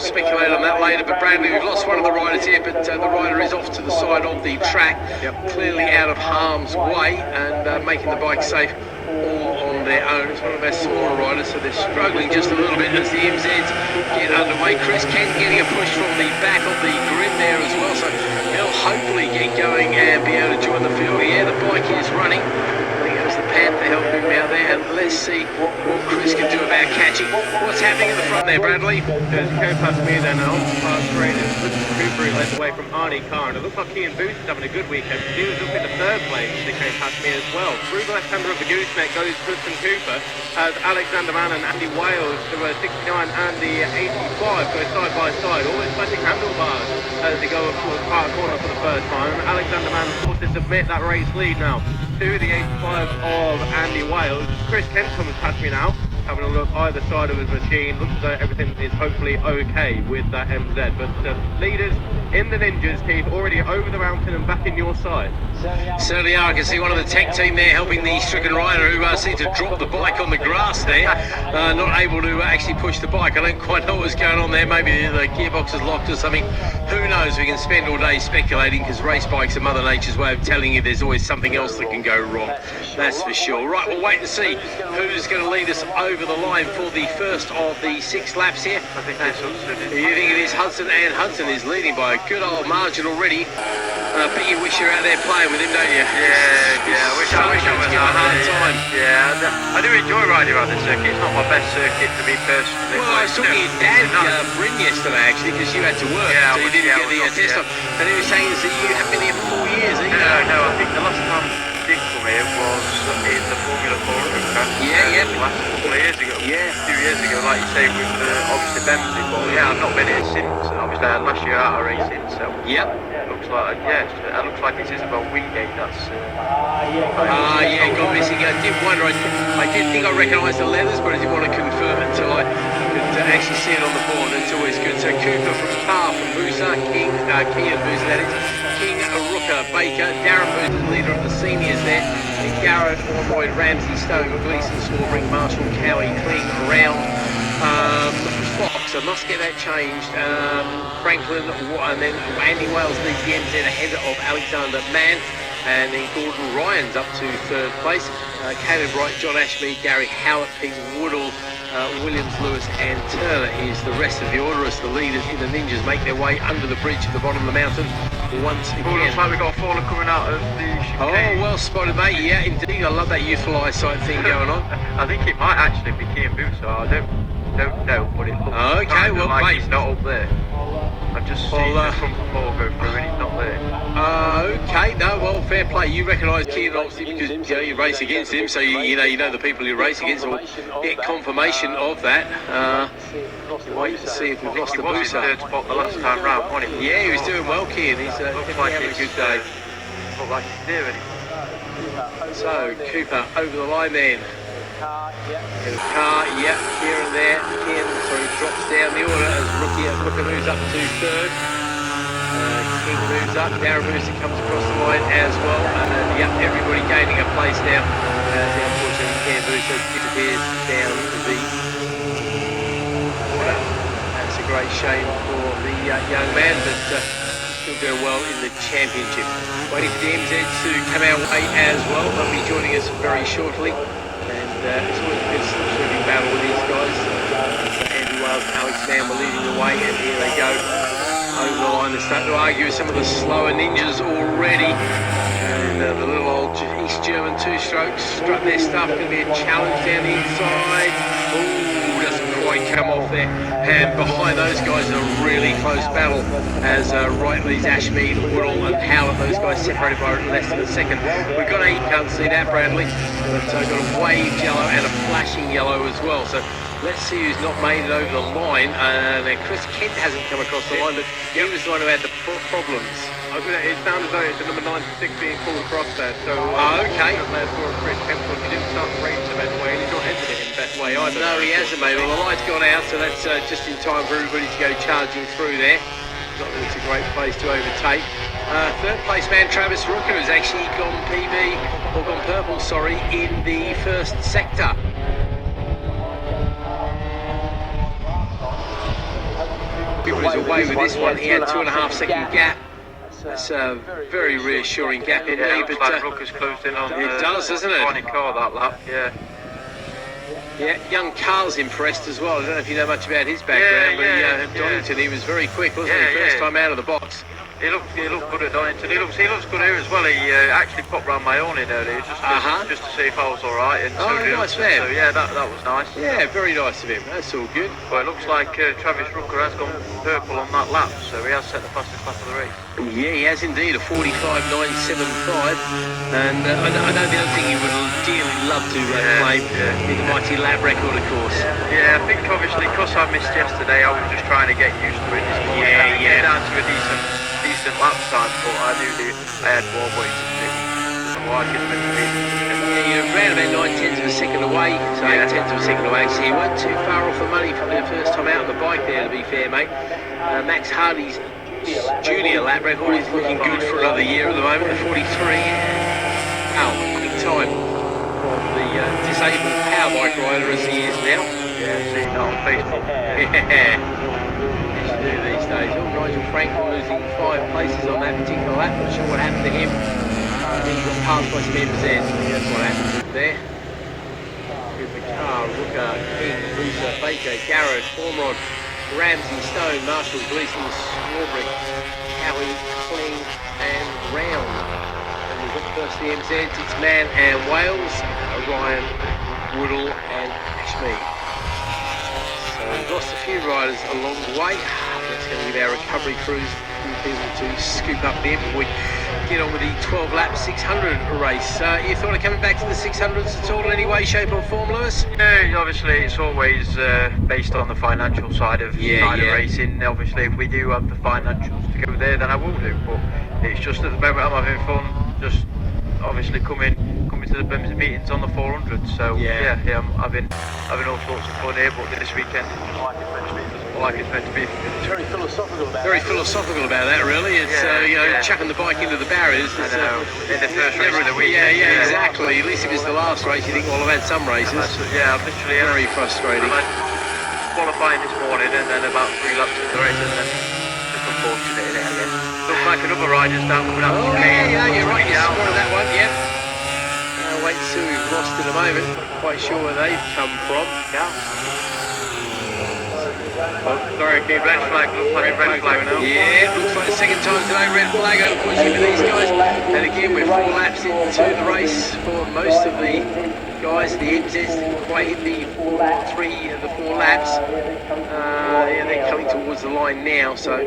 speculate on that later, but Bradley, we've lost one of the riders here, but the rider is off to the side of the track, clearly out of harm's way and making the bike safe all on their own. It's one of our smaller riders, so they're struggling just a little bit as the MZs get underway. Chris Kent getting a push from the back of the grid there as well, so he'll hopefully get going and be able to join the field. Yeah, the bike is running. I think it was the Panther helping him out there, and let's see what Chris can do about catching. What's happening in the front there, Bradley? There's go past me then, and on past Raiders. Cooper led the way from Arnie Carr, and it looks like Ian Booth is having a good weekend. He was up in the third place. They came past me as well. Through the left-hander of the gooseneck goes Tristan Cooper, as Alexander Mann and Andy Wales, who are 69 and the 85, go side by side, always fighting handlebars as they go up to the far corner for the first time. And Alexander Mann forced to submit that race lead now to the 85 of Andy Wales. Chris Kent comes past me now, having a look either side of his machine. Looks as though everything is hopefully okay with that MZ. But leaders in the Ninjas, Keith, already over the mountain and back in your side. Certainly are. I can see one of the tech team there helping the stricken rider who seemed to drop the bike on the grass there. Not able to actually push the bike. I don't quite know what's going on there. Maybe the gearbox is locked or something. Who knows? We can spend all day speculating because race bikes are Mother Nature's way of telling you there's always something else that can go wrong. That's for sure. Right, we'll wait and see who's going to lead us over the line for the first of the 6 laps here. I think it's Hudson. You think it is Hudson, and Hudson is leading by a good old margin already. But you wish you're out there playing with him, don't you? Yeah, I wish I was a hard time. Yeah, I do enjoy riding around the circuit. It's not my best circuit to me personally. Well, I was talking to your dad, Bryn, yesterday actually, because you had to work, so you didn't get the test off. And he was saying that you haven't been here for 4 years, haven't you? No, I think the last time I did come here was in the Formula 4 last couple of years ago. Yeah. A few years ago, like you say, with obviously Bemsee. But yeah, I've not been here since. Obviously, last year out of racing, so looks like it looks like it's Isabel Wingate. That's gone missing. I did wonder. I did think I recognised the leathers, but I didn't want to confirm it until I could actually see it on the board. It's always good. So Cooper from Carr, from Boozer, King and Boozer, that is. King, Rooker, Baker, Darren Boozer, leader of the seniors there. And Garrett, Ormoyd, Ramsey, Stone, Gleeson, Swarbrick, Marshall, Cowie, Kling, around. Fox, I must get that changed. Franklin, and then Andy Wales leads the MZ ahead of Alexander Mann. And then Gordon Ryan's up to 3rd place. Caleb Wright, John Ashmead, Gary Howlett, Pete Woodall, Williams, Lewis and Turner is the rest of the order as the leaders in the Ninjas make their way under the bridge at the bottom of the mountain once again. Looks like we've got a faller coming out of the chicane. Oh, well spotted, mate. Yeah, indeed. I love that youthful eyesight thing going on. I think it might actually be Ian Booth, so I don't know, but it looks okay, well, like mate, he's not up there. I've just seen the front four go through and he's not there. Okay, no, well, fair play. You recognise Keane obviously because you race against him, so you know the people you race against will get confirmation of that. Wait to see if we've lost the boost. He was in 3rd spot the last time round, wasn't he? Yeah, he was doing well, Keane. He's looks like having a good day. Looks like he's doing it. So Cooper over the line then. Carr, here and there. Drops down the order as Rooker moves up to 3rd. King moves up. Darren Booster comes across the line as well. Everybody gaining a place now. Unfortunately, Ken Booster disappears down the order. That's a great shame for the young man, but still doing well in the championship. Waiting for the MZ to come our way as well. They'll be joining us very shortly. It's always a good slip-swimming battle with these guys. Andy Wales and Alex Mann were leading the way, and here they go over the line. They're starting to argue with some of the slower Ninjas already. And the little old East German two-strokes strut their stuff. Going to be a challenge down the inside. Ooh, doesn't quite come off there. And behind those guys is a really close battle as Wright leads Ashmead, Woodall and Howlett. Those guys separated by less than a second. We've got you can't see that, Bradley. But got a waved yellow and a flashing yellow as well. So let's see who's not made it over the line. Now Chris Kent hasn't come across the line, but he was the one who had the problems. It sounds as though it's the number 96 being pulled across there. So okay. Chris Kent, he didn't start the race the best way, and he's not ended it in the best way either. No, he hasn't, mate. Well, the light's gone out, so that's just in time for everybody to go charging through there. Not that it's a great place to overtake. 3rd place man Travis Rooker has actually gone purple, in the 1st sector. away with this one. He had 2.5 second gap. That's a very reassuring gap in me. But like Rooker's closed in on it does, doesn't it? Funny car that lap, yeah. Yeah, young Carl's impressed as well. I don't know if you know much about his background, but at Donington he was very quick, wasn't he? First time out of the box. He looked good at Donington. He looks good here as well. He actually popped round my own in earlier just to see if I was all right. And nice man. So yeah, that was nice. Yeah, very nice of him. That's all good. Well, it looks like Travis Rooker has gone purple on that lap, so he has set the fastest lap of the race. Yeah, he has indeed, a 45.975. And I know the other thing he would dearly love to claim is the mighty lap record, of course. Yeah, I think obviously because I missed yesterday, I was just trying to get used to it. Get down to a decent lap time, but I knew I had more weight to do. Yeah, you're around about 9/10 of a second away, so 8/10 of a second away. So you weren't too far off the money for the first time out on the bike there, to be fair, mate. Max Hardy's junior lap record is looking good for another year at the moment, the 43. Wow, big time from the disabled power bike rider as he is now. Yeah, see that on Facebook. Yeah. These days. Nigel Franklin losing 5 places on that particular lap. Not sure what happened to him. He got passed by Bemsee. That's what happened there. With the car, Rooker, King, Bruiser, Baker, Garrett, Ormrod, Ramsey, Stone, Marshall, Gleeson, Swarbrick, Cowie, Kling, and Round. And we've got first the MZs. It's Man and Wales, Ryan, Woodall, and Ashmead. So we've lost a few riders along the way. That's going to give our recovery crews a few people to scoop up there before we get on with the 12-lap 600 race. You thought of coming back to the 600s at all in any way, shape or form, Lewis? Yeah, obviously it's always based on the financial side of racing. Obviously if we do have the financials to go there, then I will do, but it's just at the moment I'm having fun, just obviously coming to the Bemsee meetings on the 400. So I'm having all sorts of fun here, but this weekend like it's meant to be. It's very philosophical about that, really. It's chucking the bike into the barriers. I know. In the first race of the week. Yeah, exactly. At least if it's the last race, you think, well, I've had some races. I'm literally very frustrating. I had qualifying this morning, and then about 3 laps of the race, and then just unfortunate in it again. Looks like another rider's down coming up. You're right. You spotted that one, wait and see who we've lost in a moment. Not quite sure where they've come from. Sorry, red flag. Looks like a red flag now. Yeah, looks like the second time today, red flag, unfortunately for these guys. And again, we're 4 laps into the race for most of the guys. The MZs didn't quite hit the 3 of the 4 laps. They're coming towards the line now, so